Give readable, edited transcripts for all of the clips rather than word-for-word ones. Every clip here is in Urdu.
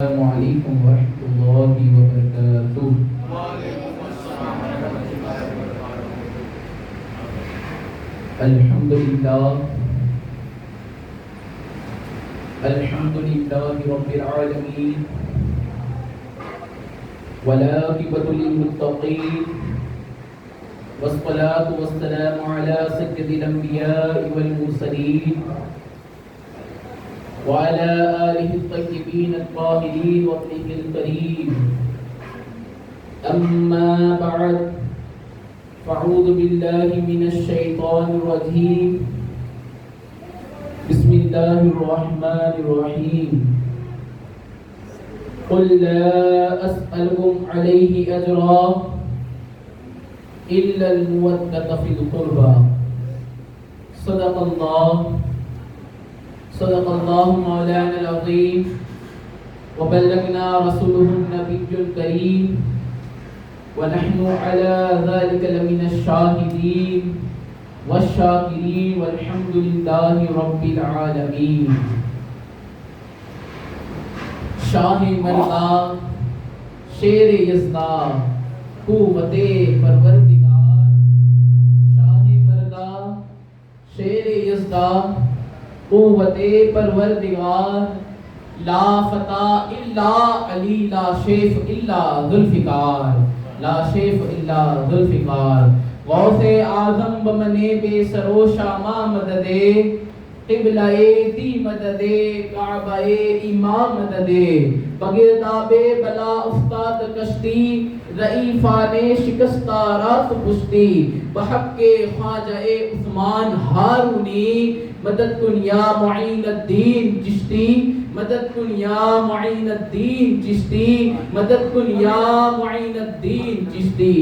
السلام علیکم ورحمۃ اللہ وبرکاتہ۔ الحمد للہ رب العالمین والعاقبۃ للمتقین والصلاة والسلام علی سید الانبیاء والمرسلین وعلى آلہ الطیبین الطاہرین وابنہ الکریم، اما بعد فاعوذ باللہ من الشیطان الرجیم، بسم اللہ الرحمن الرحیم، قل لا اسألکم علیہ اجرا الا المودۃ فی القربى۔ صدق اللہ مولانا العظیم وبلغنا رسوله النبی الکریم ونحن على ذلك لمن الشاہدین والشاکرین والحمد للہ رب العالمین۔ شاہ مرغا شیر یزدا قوت پروردگار، شاہ مرغا شیر یزدا قوت پروردگار، لا فتح الا علی لا شیف الا ذوالفقار، لا شیف الا ذوالفقار۔ غوث اعظم بمنے بے سرو شامہ مددے، قبلہ دی مددے، کعبہ امام مددے، بگرداب بلا افتاد کشتی، ضعیفان شکستہ رات پشتی، بحق خواجہ عثمان ہارونی، مدد کن یا معین الدین چشتی، مدد کن یا معین الدین چشتی، مدد کن یا معین الدین چشتی۔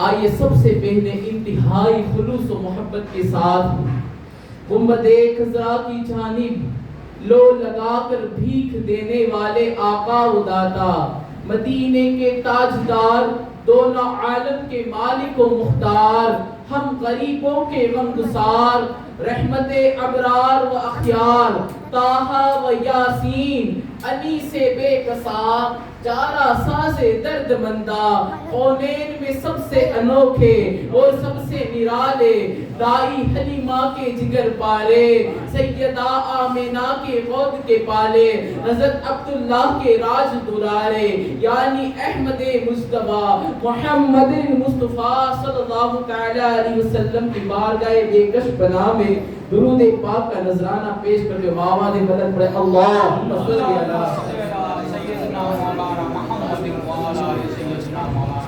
آئیے سب سے پہلے انتہائی خلوص و محبت کے ساتھ گنبد خضرا کی جانب لو لگا کر بھیک دینے والے آقا و داتا، مدینے کے تاجدار، دونوں عالم کے مالک و مختار، ہم غریبوں کے غمگسار، رحمت ابرار و اخیار، طٰہٰ و یاسین علی سے بے کساں، چارہ ساز درد مندہ، کونین میں سب سے انوکھے اور سب سے نرالے، دائی حلیمہ کے جگر پالے، سیدہ آمینہ کے غود کے پالے، حضرت عبداللہ کے راج دلارے، یعنی احمد مصطفیٰ محمد مصطفیٰ صلی اللہ تعالیٰ علیہ وسلم کی بارگاہ بے کش بنا میں درود پاک کا نذرانہ پیش کر کے آواز بلند پڑھے اللہم صلی علی سیدنا مولانا محمد وعلی آلہ سیدنا مولانا۔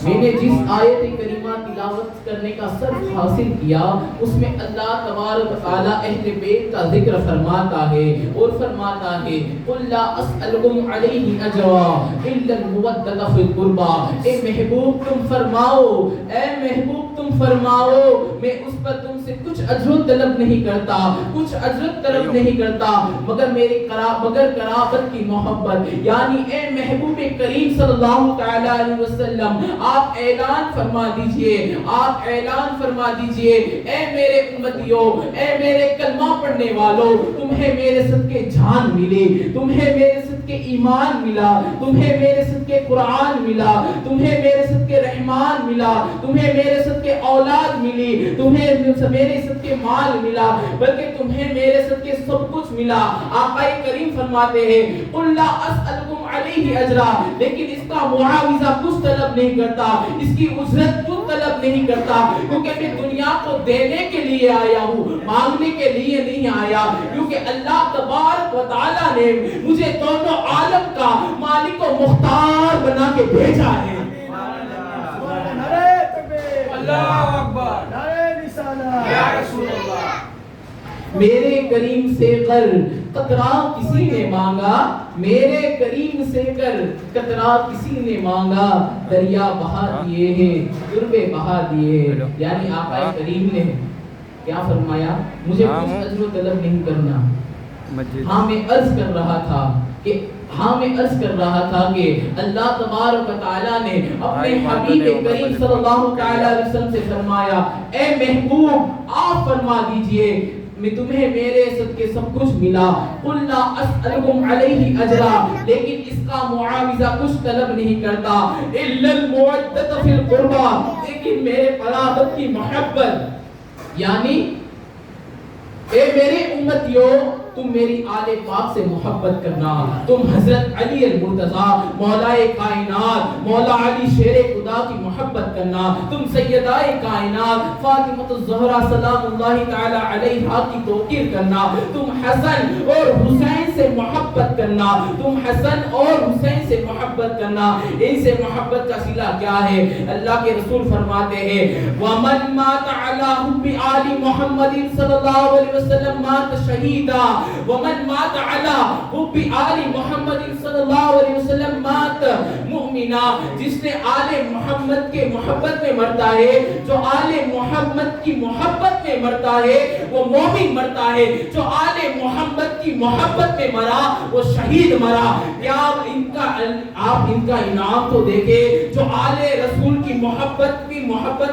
میں نے جس آیت کریمہ تلاوت کرنے کا سبق حاصل کیا اس میں اللہ تبارک و تعالی اہل بیت کا ذکر فرماتا ہے اور فرماتا ہے قل لا اسألکم علیہ اجرا الا المودۃ فی القربى۔ اے محبوب تم فرماؤ، اے محبوب تم فرماؤ، میں اس پر تم سے کچھ اجر طلب نہیں کرتا، کچھ اجر طلب نہیں کرتا مگر میری قرابت کی محبت۔ یعنی اے محبوب کریم صلی اللہ تعالی علیہ وسلم آپ اعلان فرما دیجئے، آپ اعلان فرما دیجئے، اے میرے امتیوں، اے میرے کلمہ پڑھنے والوں، تمہیں میرے صدقے جان ملی، تمہیں میرے صدقے ایمان ملا، تمہیں میرے صدقے قرآن ملا، تمہیں میرے صدقے رحمان ملا، تمہیں میرے صدقے اولاد ملی، تمہیں میرے صدقے مال ملا، بلکہ تمہیں میرے صدقے سب کچھ ملا۔ آقا کریم فرماتے ہیں قل لا اسألکم علیہ اجرا، لیکن اس کا معاوضہ کچھ طلب نہیں کرتا، اس کی اجرت کچھ طلب نہیں کرتا، کیونکہ میں دنیا کو دینے کے لیے آیا ہوں، مانگنے کے لیے نہیں آیا، کیونکہ اللہ تبارک و تعالی نے مجھے دونوں عالم کا مالک و مختار بنا کے بھیجا ہے۔ اللہ اکبر، نعرہ رسالت، یا رسول اللہ۔ میرے کریم سے کر قطرہ کسی نے مانگا، میرے کریم سے کر قطرہ کسی نے مانگا، دریا بہا دیے ہیں، دربے بہا دیے ہیں۔ یعنی آقا کریم نے کیا فرمایا؟ مجھے کچھ اجر و طلب نہیں کرنا۔ ہاں میں عرض کر رہا تھا کہ اللہ تبارک و تعالیٰ نے اپنے حبیب کریم صلی اللہ علیہ وسلم سے فرمایا اے محبوب آپ فرما دیجئے میں تمہیں میرے صدقے سب کچھ ملا. قل لا اسألکم علیہ اجرا, لیکن اس کا معاوضہ کچھ طلب نہیں کرتا. الا المودۃ فی القربى, لیکن میرے قرابت کی محبت, یعنی اے میری امتیو تم میری آل پاک سے محبت کرنا. تم حضرت علی المرتضیٰ مولائے کائنات مولا علی شیر خدا کی محبت کرنا. تم سیدہ کائنات فاطمہ الزہرا سلام اللہ تعالی علیہا کی توقیر کرنا. تم حسن اور حسین سے محبت کرنا. تم حسن اور حسین سے محبت کرنا. ان سے محبت کا صلہ کیا ہے؟ اللہ کے رسول فرماتے ہیں وَمَنْ مَاتَ عَلَىٰ حُبِّ آلِ مُحَمَّدٍ صلی اللہ علیہ وسلم مات شہیدا. ومن مات علی حب آل محمد صلی اللہ علیہ وسلم مات مؤمنا. جس نے آل محمد کے محبت میں مرتا ہے, جو آل محمد کی محبت میں مرتا ہے وہ مومن مرتا ہے. جو آل محمد کی محبت میں مرا وہ شہید مرا. کیا آپ ان کا انعام تو دیکھیں. جو آل رسول کی محبت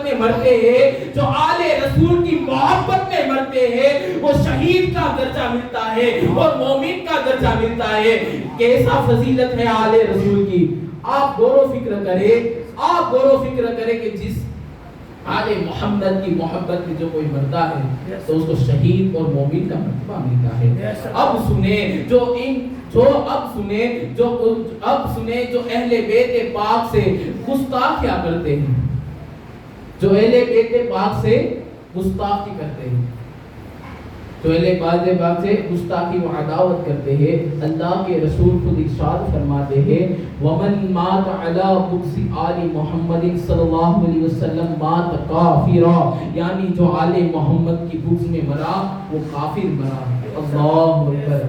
میں مرتے ہیں, جو آل رسول کی محبت میں مرتے ہیں وہ شہید کا درجہ ملتا ہے اور مومن کا درجہ ملتا ہے. کیسا فضیلت ہے آل رسول کی. آپ غور و فکر کریں کہ جس آل محمد کی محبت میں جو کوئی مرتا ہے تو اس کو شہید اور مومن کا مرتبہ ملتا ہے. اب سنیں جو اہل بیت پاک سے گستاخ کیا کرتے ہیں, جو اہل بیت پاک سے گستاخی کرتے ہیں, تو اہل پاک سے گستاخی و عداوت کرتے ہیں. اللہ کے رسول خود ارشاد فرماتے ہیں وَمَنْ مَاتَ عَلَىٰ بُغْضِ آلِ مُحَمَّدٍ صلی اللہ علیہ وسلم مَاتَ کافرا, یعنی جو آل محمد کی بغض میں مرا وہ کافر مرا. اللہ اکبر,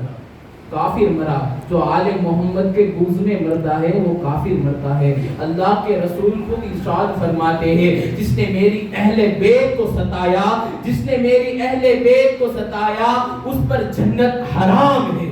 کافر مرا. جو آل محمد کے بغض میں مرتا ہے وہ کافر مرتا ہے. اللہ کے رسول خود ارشاد فرماتے ہیں جس نے میری اہل بیت کو ستایا, جس نے میری اہل بیت کو ستایا اس پر جنت حرام ہے.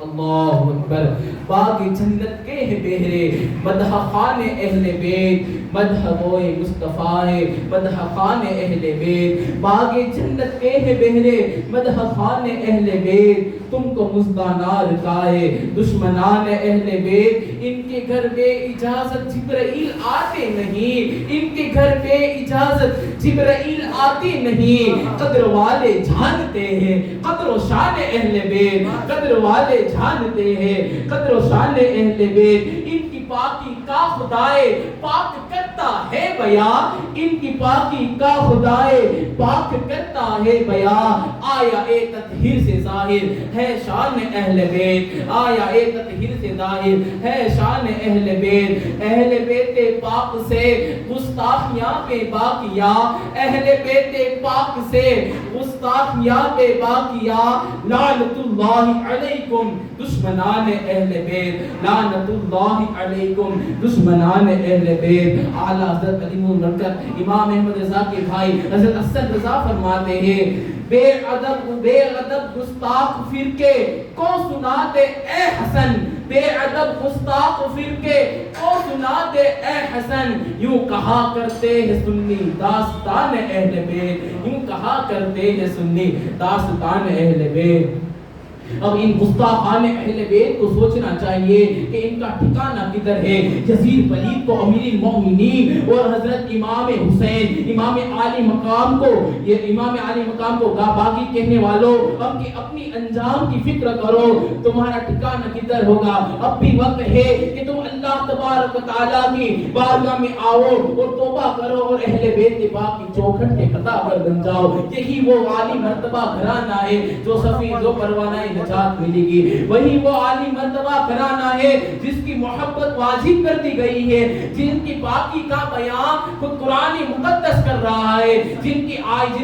اللہ اکبر. باغ جنت کے ہیں بہرے مدح خان اہل بیت, مدح گوئے مصطفیٰ ہے مدح خان اہل بیت. باغ جنت کے ہیں بہرے مدح خان اہل بیت. تم کو مزدانار کائے دشمنان اہل بیت. ان کے گھر بے اجازت جبرائیل آتے نہیں, ان کے گھر بے اجازت جبرائیل آتے نہیں. قدر والے جانتے ہیں قدر و شان اہل بیت, قدر والے جانتے ہیں قدر و شان اہل بیت. ان کی پاکی کا خدائے پاک کرتا ہے بیان, ان کی پاکی کا خدائے پاک کرتا ہے بیان. آیا اے تطہیر سے ظاہر ہے شان اہل بیت, آیا اے تطہیر سے ظاہر ہے شان اہل بیت. اہل بیت پاک سے گستاخیاں بے باقیہ, اہل بیت پاک سے گستاخیاں بے باقیہ. لعنت اللہ علیکم دشمنان اہل بیت, لعنت اللہ علیکم دشمنان اہل بیت. اعلیٰ حضرت علی المرکز امام احمد رضا کے بھائی حضرت اسد رضا فرماتے ہیں بے ادب گستاخ فرقے کو سناتے اے حسن, بے ادب گستاخ فرقے کو سناتے اے حسن. یوں کہا کرتے ہیں سنی داستان اہل بیت, یوں کہا کرتے ہیں سنی داستان اہل بیت. اب ان گستاخان اہل بیت کو سوچنا چاہیے کہ ان کا ٹھکانہ کدھر ہے. یزید پلید کو امیر المومنین اور حضرت امام حسین امام عالی مقام کو, یہ امام عالی مقام کو باقی کہنے والوں اب کہ اپنی انجام کی فکر کرو, تمہارا ٹھکانہ کدھر ہوگا. اب بھی وقت ہے کہ تم اللہ تبارک و تعالیٰ کی بارگاہ میں آؤ اور توبہ کرو اور اہل بیت کے باقی چوکھٹ کے خطا پر بن جاؤ. یہی وہ عالی مرتبہ گھرانہ ہے جو سفید و پروانہ نجات ملے گی. وہی وہ عالی مرتبہ گھرانہ ہے جس کی محبت واجب کر دی گئی ہے, جن کی پاکی کا بیان خود قرآن مقدس کر رہا ہے, جن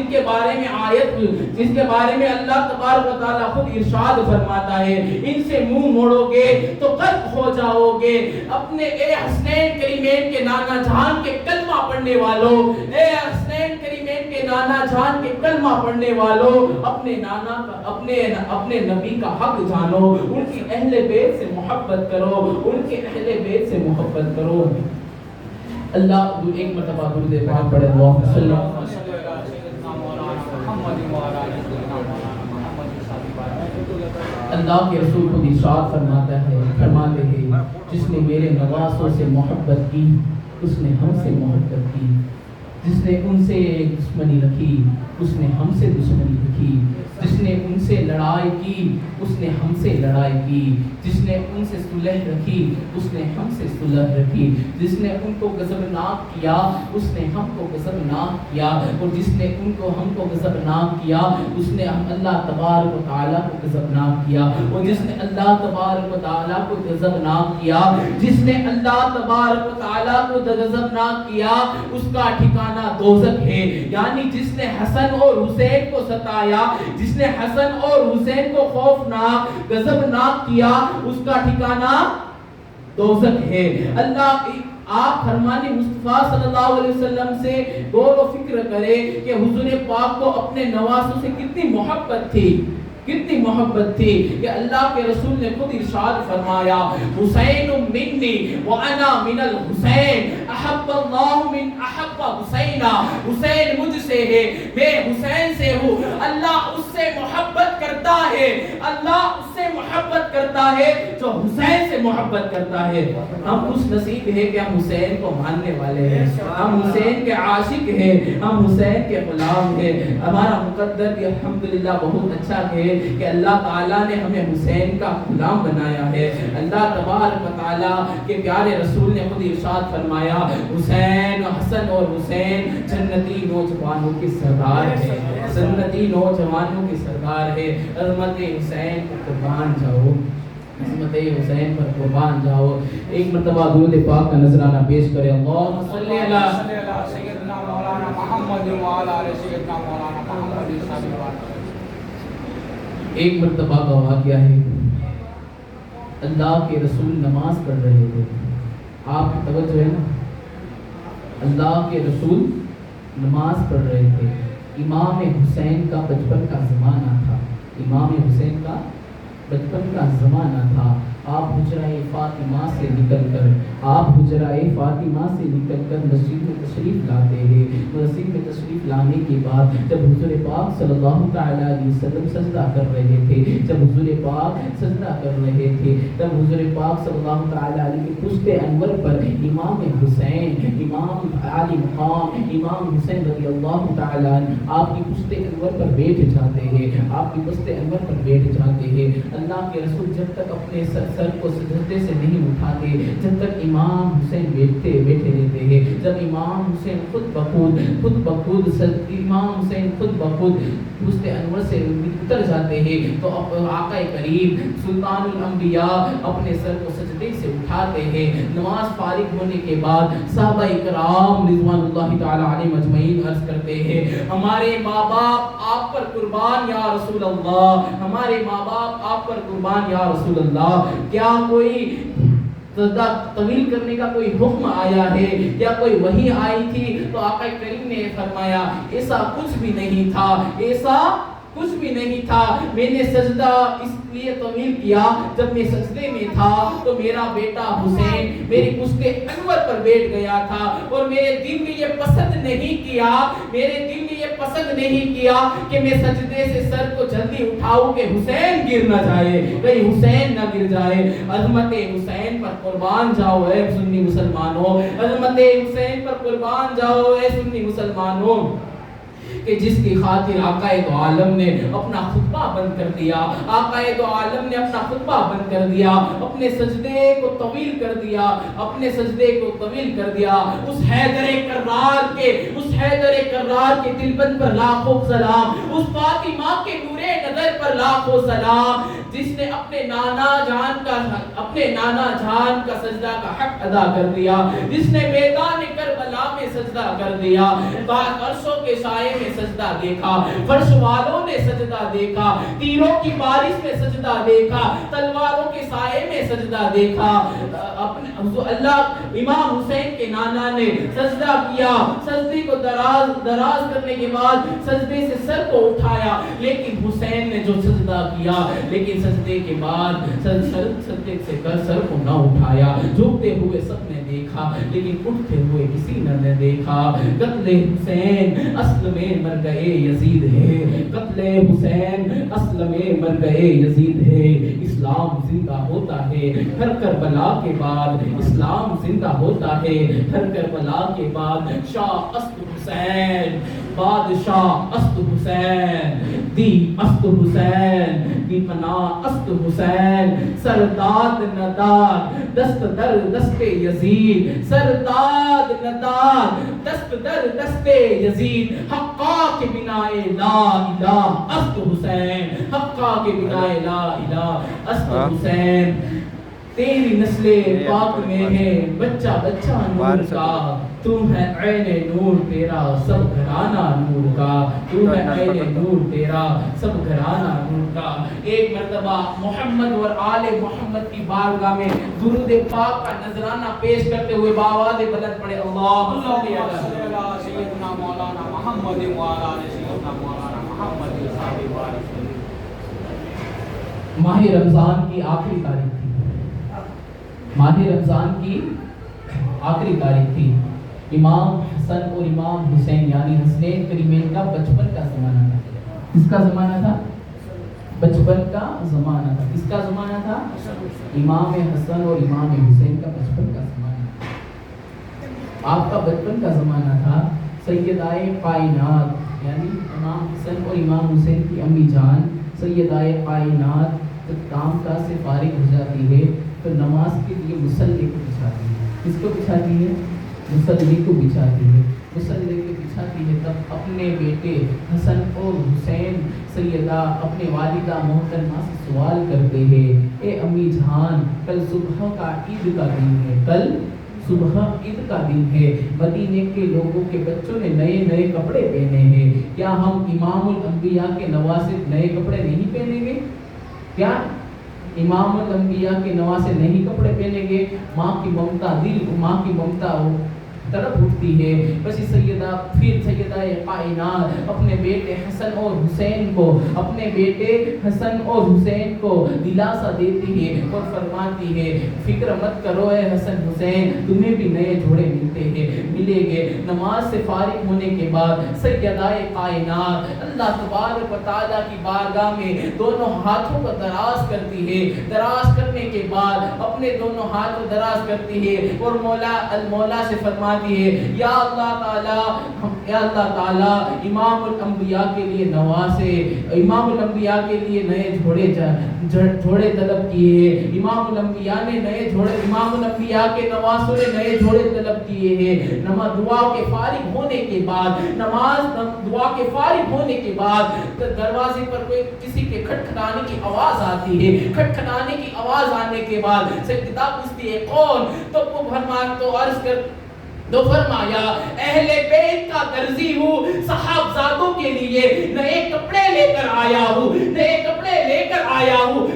کے بارے میں آیت, جس کے بارے میں اللہ تبارک و تعالیٰ خود ارشاد فرماتا ہے ان سے منہ موڑو گے تو غرق ہو جاؤ گے. اپنے اے حسنین کریمین کے نانا جان کے کلمہ پڑھنے والوں, اے حسنین کریمین کے نانا جان کے کلمہ پڑھنے والوں, اپنے نانا اپنے نبی کا حق جانو, ان کی اہل بیت سے محبت کرو, ان کے اہل بیت سے محبت کرو. اللہ ایک مرتبہ درود پاک پڑھے. اللہم صلی اللہ علیہ وسلم. اللہ کے رسول خود ارشاد فرماتے ہیں جس نے میرے نواسوں سے محبت کی اس نے ہم سے محبت کی، جس نے ان سے دشمنی رکھی اس نے ہم سے دشمنی رکھی، جس نے ان سے لڑائی کی اس نے ہم سے لڑائی کی، جس نے ان سے صلح رکھی اس نے ہم سے صلح رکھی، جس نے ان کو غضبناک کیا اس نے ہم کو غضبناک کیا، اور جس نے ان کو ہم کو غضبناک کیا اس نے اللہ تبارک و تعالیٰ کو غضبناک کیا، اور جس نے اللہ تبارک و تعالیٰ کو غضبناک کیا، جس نے اللہ تبارک و تعالیٰ کو غضبناک کیا اس کا ٹھکانہ دوزخ ہے۔ یعنی جس نے حسن اور حسین کو ستایا، جس نے حسن اور حسین کو خوفناک غضبناک کیا اس کا ٹھکانہ دوزخ ہے۔ اللہ آپ فرمانے مصطفیٰ صلی اللہ علیہ وسلم سے غور و فکر کرے کہ حضور پاک کو اپنے نواسوں سے کتنی محبت تھی، کتنی محبت تھی کہ اللہ کے رسول نے خود ارشاد فرمایا حسین منی وانا من الحسین احب اللہ من احب حسینا، حسین مجھ سے ہے میں حسین سے ہوں، اللہ اس سے محبت کرتا ہے، اللہ اس سے محبت کرتا ہے جو حسین سے محبت کرتا ہے۔ ہم خوش نصیب ہے کہ ہم حسین کو ماننے والے ہیں، ہم حسین کے عاشق ہیں، ہم حسین کے غلام ہیں۔ ہمارا مقدر بھی الحمدللہ بہت اچھا ہے کہ اللہ تعالیٰ نے ہمیں حسین کا غلام بنایا ہے۔ اللہ تبارک و تعالیٰ کے پیارے رسول نے خود ارشاد فرمایا حسین حسن اور حسین جنتی نوجوانوں کے سردار ہے، جنتی نوجوانوں کے سردار ہے۔ عظمت حسین پر قربان جاؤ، عظمت حسین پر قربان جاؤ۔ ایک مرتبہ درود پاک کا نذرانہ پیش کرے اللہم صلی علی سیدنا مولانا محمد وعلی آل سیدنا مولانا محمد۔ ایک مرتبہ کا واقعہ ہے، اللہ کے رسول نماز پڑھ رہے تھے، آپ کی توجہ ہے نا، اللہ کے رسول نماز پڑھ رہے تھے، امام حسین کا بچپن کا زمانہ تھا، امام حسین کا بچپن کا زمانہ تھا۔ آپ حجرہ فاطمہ سے نکل کر مسجد میں تشریف لاتے ہیں۔ مسجد میں تشریف لانے کے بعد جب حضور پاک صلی اللہ تعالیٰ علیہ وسلم سجدہ کر رہے تھے، جب حضور پاک سجدہ کر رہے تھے تب حضور پاک صلی اللہ تعالیٰ علیہ کے پشت انور پر امام حسین، امام عالی مقام امام حسین رضی اللہ تعالیٰ عنہ آپ کی پشت انور پر بیٹھ جاتے ہیں، آپ کی پشت انور پر بیٹھ جاتے ہیں۔ اللہ کے رسول جب تک اپنے سر کو سجدے سے نہیں اٹھاتے جب تک امام حسین بیٹھے رہتے ہیں۔ جب امام حسین خود بخود امام حسین خود بخود پشت انور سے اتر جاتے ہیں تو آقا کریم سلطان الانبیاء اپنے سر کو سجدے سے اٹھاتے ہیں۔ نماز فارغ ہونے کے بعد صحابہ کرام رضوان اللہ تعالی علیہم اجمعین عرض کرتے ہیں ہمارے ماں باپ آپ پر قربان یا رسول اللہ، ہمارے ماں باپ آپ پر قربان یا رسول اللہ، کیا کوئی سجدہ طویل کرنے کا کوئی حکم آیا ہے، یا کوئی وحی آئی تھی؟ تو آقا کریم نے فرمایا ایسا کچھ بھی نہیں تھا، ایسا کچھ بھی نہیں تھا، میں نے سجدہ اس لیے طویل کیا جب میں سجدے میں تھا تو میرا بیٹا حسین میری پشت انور پر بیٹھ گیا تھا اور میرے دل نے یہ پسند نہیں کیا کہ میں سجدے سے سر کو جلدی اٹھاؤں کہ حسین گر نہ جائے، کہیں حسین نہ گر جائے۔ عظمت حسین پر قربان جاؤ اے سنی مسلمانوں، عظمت حسین پر قربان جاؤ اے سنی مسلمانوں، کہ جس کی خاطر آقا دو عالم نے اپنا خطبہ بند کر دیا، آقا دو عالم نے اپنا خطبہ بند کر دیا، اپنے سجدے کو طویل کر دیا، اپنے سجدے کو طویل کر دیا۔ اس حیدر کرار کے دلبند پر لاکھوں سلام، اس فاطمہ کے نور نظر پر لاکھوں سلام، جس نے اپنے نانا جان کا سجدہ کا حق ادا کر دیا، جس نے میدان کربلا میں سجدہ کر دیا، عرشوں کے سائے میں سجدہ دیکھا، فرش والوں نے سجدہ دیکھا، تیروں کی بارش میں سجدہ دیکھا، تلواروں کے سائے میں سجدہ دیکھا۔ اللہ امام حسین کے نانا نے سجدہ کیا، سجدے کو دراز کرنے کے بعد سجدے سے سر کو اٹھایا، لیکن حسین نے جو سجدہ کیا، لیکن سجدے کے بعد سجدے سے سر کو نہ اٹھایا. جھکتے ہوئے سب نے دیکھا لیکن اٹھتے ہوئے کسی نے دیکھا. قتل حسین اصل میں مر گئے یزید ہے. قتل حسین اصل میں مر گئے یزید ہے. اسلام زندہ ہوتا ہے ہر کربلا کے بعد. اسلام زندہ ہوتا ہے ہر کربلا کے بعد. شاہ اسد حسین بادشاہ اسد حسین دی اسد حسین دی پناہ اسد حسین. سرداد نداد دست در دست یزید. سرداد نداد دست در دست یزید. حقا کے بنا لا الہ اسد حسین. حقا کے بنا لا الہ اسد حسین. تیری نسل پاک میں ہے بچہ بچہ نور کا. تو ہے عین نور تیرا سب گھرانہ نور کا. تو ہے عین نور تیرا سب گھرانہ نور کا. ایک مرتبہ محمد اور آل محمد کی بارگاہ میں درود پاک کا نذرانہ پیش کرتے ہوئے بآواز بلند پڑھے اللہم صلی علی سیدنا مولانا محمد وعلی آل سیدنا مولانا محمد صلی اللہ علیہ وسلم. ماہ رمضان کی آخری تاریخ تھی. ماہ رمضان کی آخری تاریخ تھی. امام حسن اور امام حسین یعنی حسنین کریمین کا بچپن کا زمانہ تھا. کس کا زمانہ تھا؟ بچپن کا زمانہ تھا. کس کا زمانہ تھا؟ امام حسن اور امام حسین کا بچپن کا زمانہ تھا. آپ کا بچپن کا زمانہ تھا. سیدائے کائنات یعنی امام حسن اور امام حسین کی امی جان سیدائے کائنات جب کام کاج سے فارغ ہو جاتی ہے تو نماز کے لیے مصلی کو بچھاتی ہے. کس کو بچھاتی ہے؟ مصلی کو بچھاتی ہے. مصلی کو بچھاتی ہے تب اپنے بیٹے حسن اور حسین سیدہ اپنے والدہ محترمہ سے سوال کرتے ہیں اے امی جان کل صبح کا عید کا دن ہے. کل صبح عید کا دن ہے. مدینے کے لوگوں کے بچوں نے نئے نئے کپڑے پہنے ہیں. کیا ہم امام الانبیاء کے نواسے نئے کپڑے نہیں پہنیں گے؟ کیا امام الانبیاء کے نواسے نہیں کپڑے پہنیں گے؟ ماں کی ممتا ماں کی ممتا طرف اٹھتی ہے. بس پھر سیدہ کائنات اپنے بیٹے حسن اور حسین کو دلاسا دیتی ہے اور فرماتی ہے فکر مت کرو اے حسن حسین تمہیں بھی نئے جوڑے ملیں گے. نماز سے فارغ ہونے کے بعد سیدہ کائنات اللہ تبارک و تعالیٰ کی بارگاہ میں دونوں ہاتھوں کو دراز کرتی ہے. دراز کرنے کے بعد اپنے دونوں ہاتھ کو دراز کرتی ہے اور مولا سے فرماتی ہے یا اللہ تعالی امام الانبیاء کے لیے نواسے امام الانبیاء کے لیے نئے جوڑے طلب کیے. امام الانبیاء نے نئے جوڑے امام الانبیاء کے نواسوں نے نئے جوڑے طلب کیے ہیں. نماز دعا کے فارغ ہونے کے بعد دعا کے فارغ ہونے کے بعد دروازے پر کوئی کسی کے کھٹکھٹانے کی آواز آتی ہے. کھٹکھٹانے کی آواز آنے کے بعد سیدہ پوچھتی ہے کون؟ تو فرمایا اہل بیت کا درزی ہوں صحابزادوں کے لیے نئے کپڑے لے کر آیا ہوں.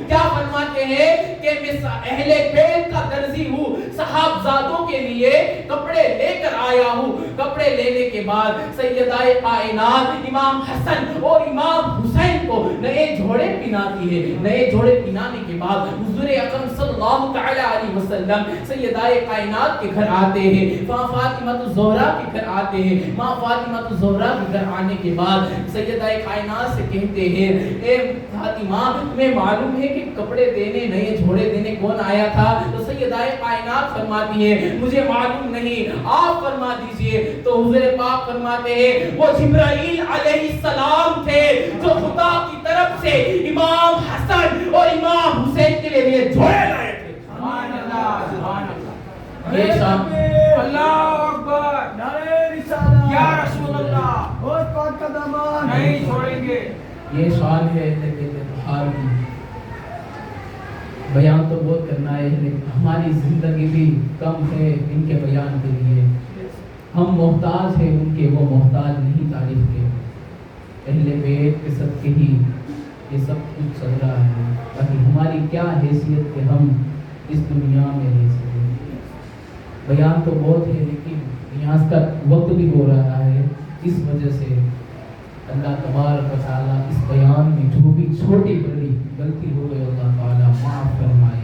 کیا فرماتے ہیں کہ میں اہل بیت کا درزی ہوں صحابزادوں کے لیے کپڑے لے کر آیا ہوں. کپڑے لینے کے بعد سیدہ کائنات امام حسن اور امام حسین کو نئے جوڑے پہناتی ہے. نئے جوڑے پہنانے کے بعد حضور اکرم صلی اللہ تعالی علیہ وسلم سیدہ کائنات کے گھر آتے ہیں. فاطمہ الزہرا کے گھر آتے ہیں. ماں فاطمہ الزہرا کے گھر آنے کے بعد سیدہ کائنات سے کہتے ہیں اے فاطمہ تمہیں معلوم ہے کہ کپڑے دینے نئے جوڑے دینے کون آیا تھا؟ تو سیدہ کائنات فرماتی ہے مجھے معلوم نہیں آپ فرما دیجئے. تو حضور پاک فرماتے ہیں وہ جبرائیل علیہ السلام تھے جو خدا کی طرف سے امام حسن اور امام حسین کے لیے نئے جوڑے لائے تھے. سبحان اللہ سبحان اللہ. اللہ اکبر نعرہ رسالت یا رسول اللہ بہت پاک کا دامن نہیں چھوڑیں گے. یہ شان ہے بہار کی. بیان تو بہت کرنا ہے لیکن ہماری زندگی بھی کم ہے ان کے بیان کے لیے. ہم محتاج ہیں ان کے وہ محتاج نہیں تعریف کے. اہل بیت کے صدقے ہی یہ سب کچھ چل رہا ہے. باقی ہماری کیا حیثیت کہ ہم اس دنیا میں رہ سکیں. بیان تو بہت ہے لیکن یہاں کا وقت بھی ہو رہا ہے. اس وجہ سے اللہ تبارک و تعالیٰ اس بیان میں جو بھی چھوٹی بڑی غلطی ہو گئی اللہ تعالیٰ معاف فرمائے.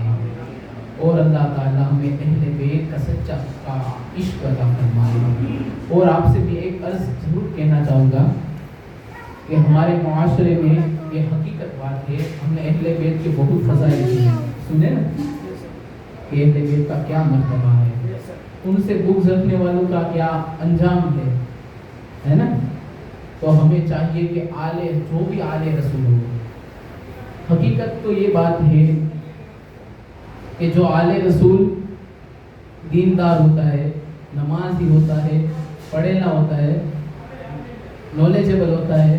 اور اللہ تعالیٰ ہمیں اہل بیت کا سچا عشق عطا فرمائے۔ اور آپ سے بھی ایک عرض ضرور کہنا چاہوں گا کہ ہمارے معاشرے میں یہ حقیقت بات ہے، ہم نے اہل بیت کے بہت فضائل کی ہیں، سنے نا کہ اہل بیت کا کیا مرتبہ ہے، ان سے بغض رکھنے والوں کا کیا انجام ہے نا؟ تو ہمیں چاہیے کہ جو بھی آل رسول ہو، حقیقت تو یہ بات ہے کہ جو آل رسول دیندار ہوتا ہے، نمازی ہوتا ہے، پڑھنا ہوتا ہے، نالجبل ہوتا ہے،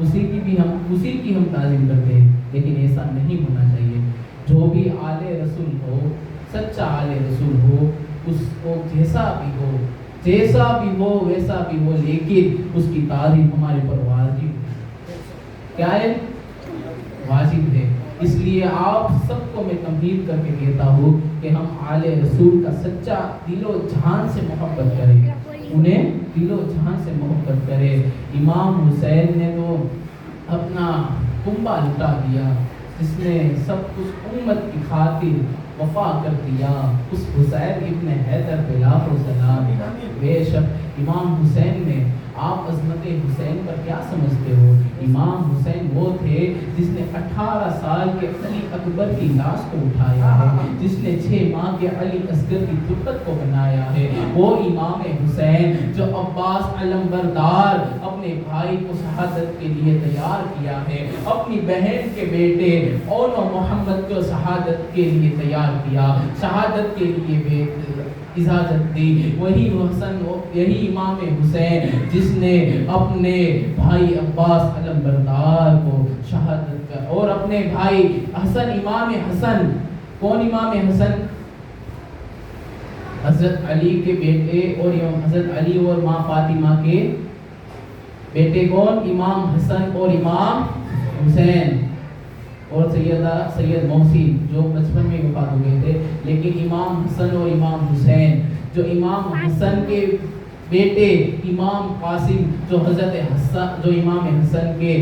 اسی کی ہم تعظیم کرتے ہیں، لیکن ایسا نہیں ہونا چاہیے۔ جو بھی آل رسول ہو، سچا آل رسول ہو، اس کو جیسا بھی ہو ویسا بھی ہو، لیکن اس کی تعظیم ہمارے پر واجب ہے۔ کیا ہے؟ واجب ہے۔ اس لیے آپ سب کو میں تمہید کر کے کہتا ہوں کہ ہم آل رسول کا سچا دل و جان سے محبت کریں، انہیں دل و جان سے محبت کریں۔ امام حسین نے تو اپنا کنبہ لٹا دیا، جس نے سب کچھ امت کی خاطر وفا کر دیا، اس حسین ابن حیدر پہ لاکھوں سلام۔ بے شک امام حسین نے، آپ عظمت حسین پر کیا سمجھتے ہو؟ امام حسین وہ تھے جس نے 18 سال کے علی اکبر کی لاش کو اٹھایا ہے، جس نے 6 ماہ کے علی اصغر کی تربت کو بنایا ہے۔ وہ امام حسین جو عباس علمبردار اپنے بھائی کو شہادت کے لیے تیار کیا ہے، اپنی بہن کے بیٹے اون و محمد کو شہادت کے لیے تیار کیا، شہادت کے لیے اجازت دی، یہی امام حسین جس نے اپنے بھائی عباس علمبردار کو شہادت کر، اور اپنے بھائی حسن، امام حسن، کون امام حسن؟ حضرت علی کے بیٹے، اور حضرت علی اور ماں فاطمہ کے بیٹے کون؟ امام حسن اور امام حسین، اور سید محسن جو بچپن میں وفات ہو گئے تھے، لیکن امام حسن اور امام حسین، جو امام حسن کے بیٹے امام قاسم جو امام حسن کے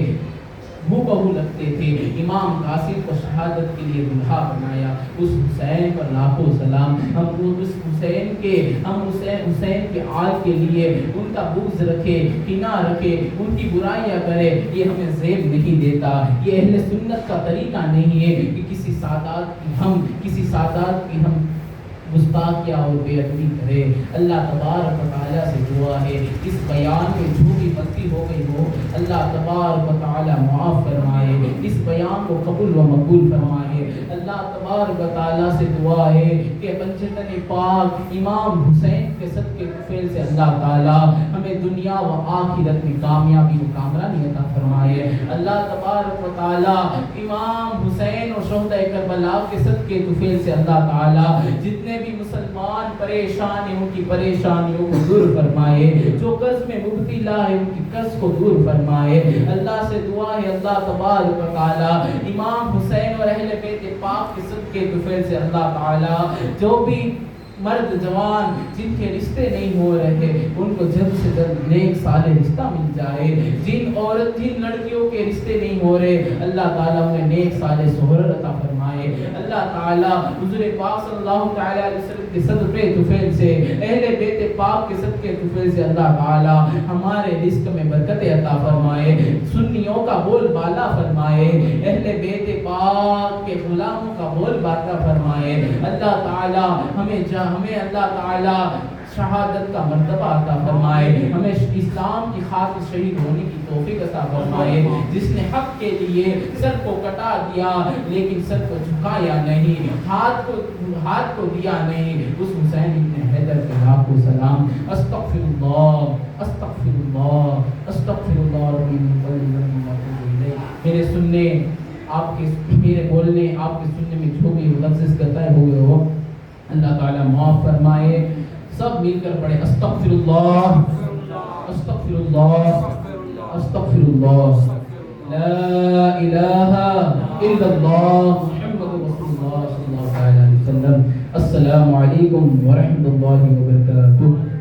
بہو لگتے تھے، امام قاسم کو شہادت کے لیے دلہا بنایا، اس حسین پر لاکھوں سلام۔ ہم اس حسین کے آل کے لیے ان کا بغض رکھے، کینہ رکھے، ان کی برائیاں کرے، یہ ہمیں زیب نہیں دیتا، یہ اہل سنت کا طریقہ نہیں ہے کہ کسی سادات کی ہم گستاخیاں اور بے ادبی کرے۔ اللہ تبارک و تعالیٰ سے دعا ہے اس بیان میں جو بھی غلطی ہو گئی ہو، اللہ تبارک و تعالیٰ معاف فرمائے، اس بیان کو قبول و مقبول فرمائے۔ اللہ تبارک و تعالیٰ سے دعا ہے کہ بنجتن پاک امام حسین کے صدقے طفیل سے اللہ تعالیٰ ہمیں دنیا و آخرت میں کامیابی و کامرانی عطا فرمائے۔ اللہ تبارک و تعالیٰ امام حسین اور شہداء کربلا کے صدقے طفیل سے اللہ تعالیٰ جتنے بھی مسلمان پریشان ہیں ان کی پریشانیوں کو دور فرمائے، جو قرض میں مبتلا ہے ان کی قرض کو دور فرمائے۔ اللہ سے دعا ہے اللہ تبارک و تعالی امام حسین اور اہل بیت پاک کے صدقے طفیل سے اللہ تعالی جو بھی مرد جوان جن کے رشتے نہیں ہو رہے ان کو جلد سے جلد نیک صالح رشتہ مل جائے، جن لڑکیوں کے رشتے نہیں ہو رہے اللہ تعالیٰ انہیں نیک صالح شوہر عطا فرمائے۔ اللہ تعالیٰ حضور پاک صلی اللہ تعالیٰ علیہ وسلم کے صدقے طفیل سے، اہل بیت پاک کے صدقے طفیل سے اللہ تعالیٰ ہمارے رزق میں برکت عطا فرمائے، سنیوں کا بول بالا فرمائے، اہل بیت پاک کے غلاموں کا بول بالا فرمائے۔ اللہ تعالیٰ ہمیں اللہ تعالیٰ شہادت کا مرتبہ عطا فرمائے، ہمیں اسلام کی خاطر شہید ہونے کی توفیق عطا فرمائے۔ جس نے حق کے لیے سر کو کٹا دیا لیکن سر کو جھکایا نہیں، ہاتھ کو دیا نہیں، اس حسین ابن حیدر کے لاکھوں سلام۔ استغفر اللہ استغفر اللہ استغفر اللہ ربی من كل ذنب واتوب الیہ۔ میرے سننے آپ کے میرے بولنے آپ کے سننے میں جو بھی لفظ غلطی ہو گئے ہو اللہ تعالیٰ معاف فرمائے۔ سب مل کر پڑھیں استغفر اللہ استغفر اللہ استغفر اللہ لا الہ الا اللہ محمد رسول اللہ صلی اللہ علیہ وسلم۔ السلام علیکم ورحمۃ اللہ وبرکاتہ۔